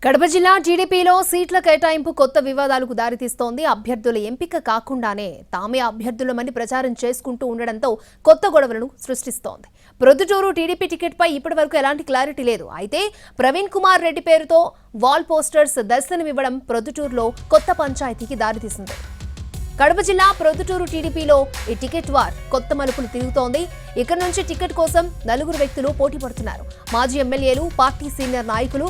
కడప జిల్లా టీడీపీలో సీట్ల కేటాయింపు కొత్త వివాదాలకు దారితీస్తోంది. అభ్యర్థుల ఎంపిక కాకుండానే తామే అభ్యర్థులమని ప్రచారం చేసుకుంటూ ఉండడంతో కొత్త గొడవలను సృష్టిస్తోంది. ప్రొద్దుటూరు టీడీపీ టికెట్పై ఇప్పటివరకు ఎలాంటి క్లారిటీ లేదు. అయితే ప్రవీణ్ కుమార్ రెడ్డి పేరుతో వాల్ పోస్టర్స్ దర్శనమివ్వడం ప్రొద్దుటూరులో కొత్త పంచాయతీకి దారితీసింది. కడప జిల్లా ప్రొద్దుటూరు టీడీపీలో ఈ టికెట్ వార్ కొత్త మలుపులు తిరుగుతోంది. ఇక్కడ నుంచి టికెట్ కోసం నలుగురు వ్యక్తులు పోటీ పడుతున్నారు. మాజీ ఎమ్మెల్యేలు, పార్టీ సీనియర్ నాయకులు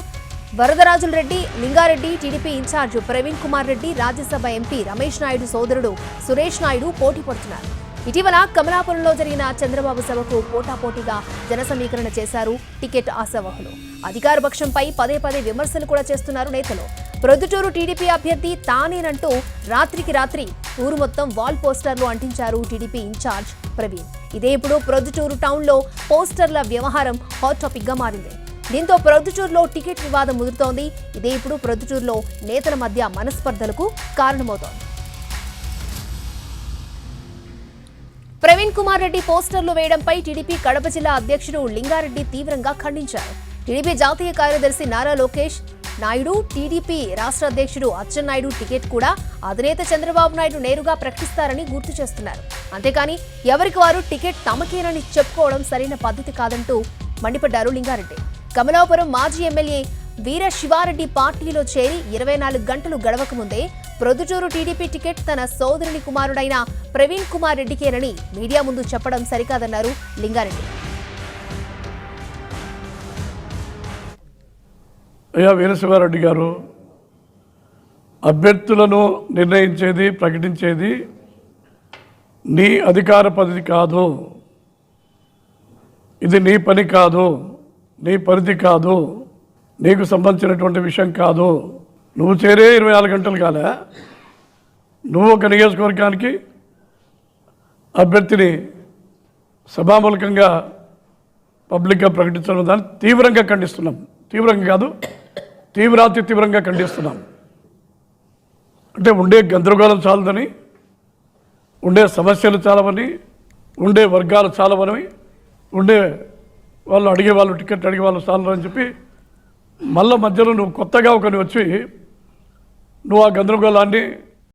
Varadarajula Reddy, Lingareddy, TDP in-charge Praveen Kumar Reddy, Rajya Sabha MP Ramesh Naidu సోదరుడు సురేష్ నాయుడు పోటీ పడుతున్నారు. ఇటీవల కమలాపురంలో జరిగిన చంద్రబాబు సభకు పోటాపోటీగా జన సమీకరణ చేశారు టికెట్ ఆశావహులు. అధికార పక్షంపై పదే పదే విమర్శలు కూడా చేస్తున్నారు నేతలు. ప్రొద్దుటూరు టీడీపీ అభ్యర్థి తానేనంటూ రాత్రికి రాత్రి ఊరు మొత్తం వాల్ పోస్టర్లు అంటించారు టీడీపీ ఇన్ఛార్జ్ ప్రవీణ్. ఇదే ఇప్పుడు ప్రొద్దుటూరు టౌన్లో పోస్టర్ల వ్యవహారం హాట్ టాపిక్ గా మారింది. దీంతో ప్రొద్దుటూరులో టికెట్ వివాదం ముదురుతోంది. ఇదే ఇప్పుడు ప్రొద్దుటూరులో నేతల మధ్య మనస్పర్ధలకు కారణమవుతోంది. ప్రవీణ్ కుమార్ రెడ్డి పోస్టర్లు వేయడంపై టీడీపీ కడప జిల్లా అధ్యక్షుడు లింగారెడ్డి తీవ్రంగా ఖండించారు. టీడీపీ జాతీయ కార్యదర్శి నారా లోకేష్ నాయుడు, టీడీపీ రాష్ట్ర అధ్యక్షుడు అచ్చెన్నాయుడు టికెట్ కూడా అధినేత చంద్రబాబు నాయుడు నేరుగా ప్రకటిస్తారని గుర్తు చేస్తున్నారు. అంతేకాని ఎవరికి వారు టికెట్ తమకేనని చెప్పుకోవడం సరైన పద్ధతి కాదంటూ మండిపడ్డారు లింగారెడ్డి. కమలాపురం మాజీ ఎమ్మెల్యే వీర శివారెడ్డి పార్టీలో చేరి 24 గంటలు గడవక ముందే ప్రొద్దుటూరు టీడీపీ టికెట్ తన సోదరుని కుమారుడైన ప్రవీణ్ కుమార్ రెడ్డికేనని మీడియా ముందు చెప్పడం సరికాదన్నారు లింగారెడ్డి. అయ్యా వీర శివారెడ్డి గారు, అభ్యర్థులను నిర్ణయించేది, ప్రకటించేది నీ అధికార పద్ధతి కాదు, ఇది నీ పని కాదు, నీ పరిధి కాదు, నీకు సంబంధించినటువంటి విషయం కాదు. నువ్వు చేరే 24 గంటలు కాలే, నువ్వు ఒక నియోజకవర్గానికి అభ్యర్థిని సభామూలకంగా పబ్లిక్గా ప్రకటించడం దాన్ని తీవ్రంగా ఖండిస్తున్నాం. తీవ్రంగా కాదు, తీవ్రాతి తీవ్రంగా ఖండిస్తున్నాం. అంటే ఉండే గందరగోళం చాలదని, ఉండే సమస్యలు చాలవని, ఉండే వర్గాలు చాలవని, ఉండే వాళ్ళు అడిగే వాళ్ళు టికెట్ అడిగే వాళ్ళు చాలు అని చెప్పి మళ్ళీ మధ్యలో నువ్వు కొత్తగా ఒకరిని వచ్చి నువ్వు ఆ గందరగోళాన్ని